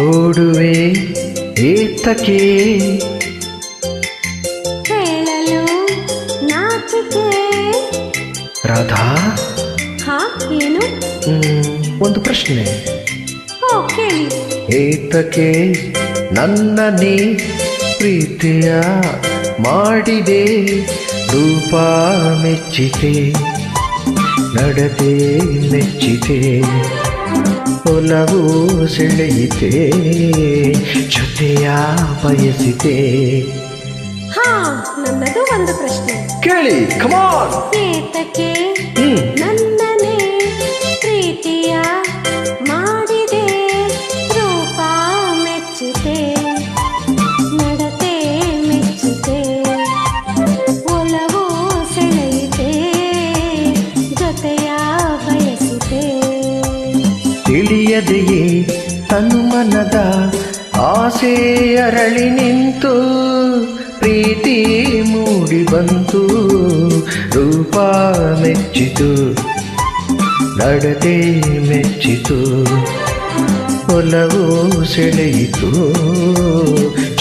ಓಡುವೆ ಏತಕ್ಕೆ ಹೇಳಲು ನಾಚಿಕೆ. ರಾಧಾ, ಹಾ ಏನು? ಒಂದು ಪ್ರಶ್ನೆ. ಓ ಕೇಳಿ. ಏತಕ್ಕೆ ನನ್ನನ್ನೇ ಪ್ರೀತಿಯ ಮಾಡಿದೆ, ರೂಪ ಮೆಚ್ಚಿತೆ, ನಡತೆ ಮೆಚ್ಚಿತೆ, ಒಲವು ಸೆಳೆಯಿತೆ, ಜೊತೆಯ ಬಯಸಿತೆ. ಹಾ ನನ್ನದು ಒಂದು ಪ್ರಶ್ನೆ ಕೇಳಿ, ಕಮಾನ್. ಏತಕ್ಕೆ ನನ್ನನೇ ಪ್ರೀತಿಯ ಮಾಡಿದೆ, ರೂಪ ಮೆಚ್ಚಿತೆ, ನಡತೆ ಮೆಚ್ಚಿತೆ, ಒಲವು ಸೆಳೆಯಿತೆ, ಜೊತೆಯ ಬಯಸಿತೆ. ತಿಳಿಯದೆಯೇ ತನ್ಮನದ ಆಸೆ ಅರಳಿ ನಿಂತು, ಪ್ರೀತಿ ಮೂಡಿ ಬಂತು, ರೂಪ ಮೆಚ್ಚಿತು, ನಡತೆ ಮೆಚ್ಚಿತು, ಒಲವು ಸೆಳೆಯಿತು,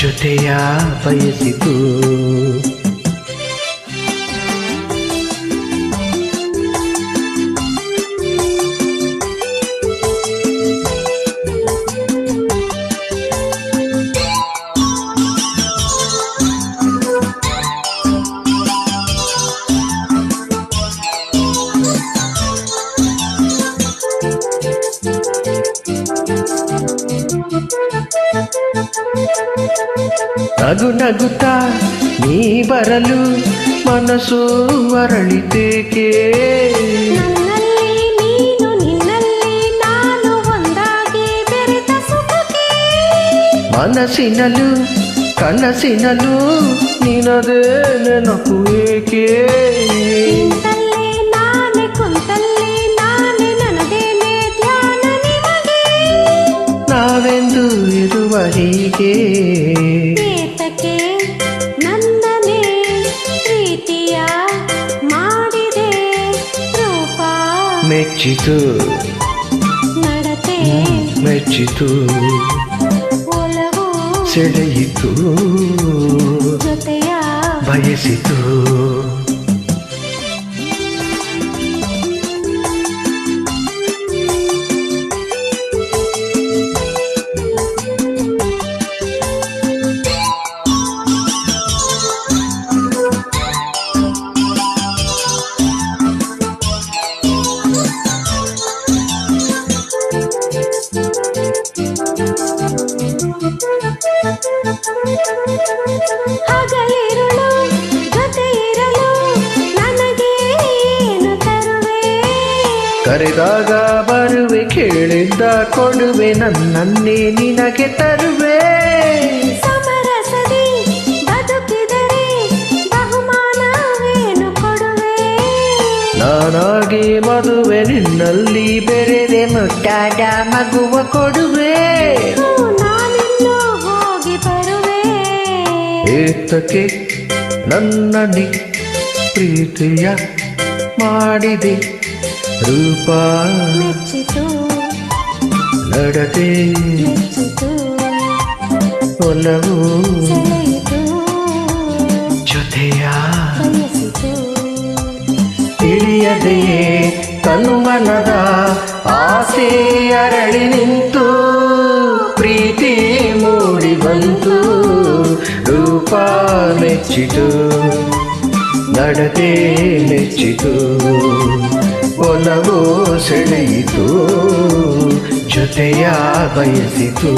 ಜೊತೆಯ ಬಯಸಿತು. ನಗು ನಗುತ್ತಾ ನೀ ಬರಲು ಮನಸ್ಸು ಅರಳಿತೇಕೆ, ನನ್ನಲ್ಲಿ ನೀನು ನಿನ್ನಲ್ಲಿ ನಾನು ಒಂದಾಗಿ ಬೆರೆತ ಸುಖಕ್ಕೆ. ಮನಸ್ಸಿನಲ್ಲೂ ಕನಸಿನಲ್ಲೂ ನಿನದೇ ನೆನಪು ಏಕೆ, ನಿಂತಲ್ಲೇ ನಾನೇ ಕುಂತಲ್ಲೇ ನಾನೇ ನನಗೇನೆ ಧ್ಯಾನ ನಿಮಗೆ. ನಾವೆಂದು ಇರುವ ಹೀಗೆ. ಏತಕ್ಕೆ ನನ್ನನೇ ಪ್ರೀತಿಯ ಮಾಡಿದೆ, ರೂಪ ಮೆಚ್ಚಿತು, ನಡತೆ ಮೆಚ್ಚಿತು, ಒಲವು ಸೆಳೆಯಿತು, ಜೊತೆಯ ಬಯಸಿತು. ಹಗಲಿರುಳು ಜೊತೆ ಇರಲು ನನಗೆ ಏನು ತರುವೆ, ಕರೆದಾಗ ಬರುವೆ, ಕೇಳಿದ್ದ ಕೊಡುವೆ, ನನ್ನನ್ನೇ ನಿನಗೆ ತರುವೆ. ಸಮರಸದಿ ಬದುಕಿದರೆ ಬಹುಮಾನವೇನು ಕೊಡುವೆ, ನಾನಾಗಿ ಮದುವೆ ನಿನ್ನಲ್ಲಿ ಬೆರೆದೆ, ಮುಟ್ಟಾದ ಮಗುವ ಕೊಡುವೆ. ನಾನಿನ್ನು ಹೋಗಿ ಬರುವೆ. ಏತಕ್ಕೆ ನನ್ನನ್ನೇ ಪ್ರೀತಿಯ ಮಾಡಿದೆ, ರೂಪ ಮೆಚ್ಚಿತು, ನಡತೆ ಮೆಚ್ಚಿತು, ಒಲವು ಸೆಳೆಯಿತು, ಜೊತೆಯ ಬಯಸಿತು. ತಿಳಿಯದೆಯೇ ತನ್ಮನದ ಆಸೆ ಅರಳಿ ನಿಂತು, ಪ್ರೀತಿ ಮೂಡಿ ಬಂತು, ರೂಪ ಮೆಚ್ಚಿತು, ನಡತೆ ಮೆಚ್ಚಿತು, ಒಲವು ಸೆಳೆಯಿತು, ಜೊತೆಯ ಬಯಸಿತು.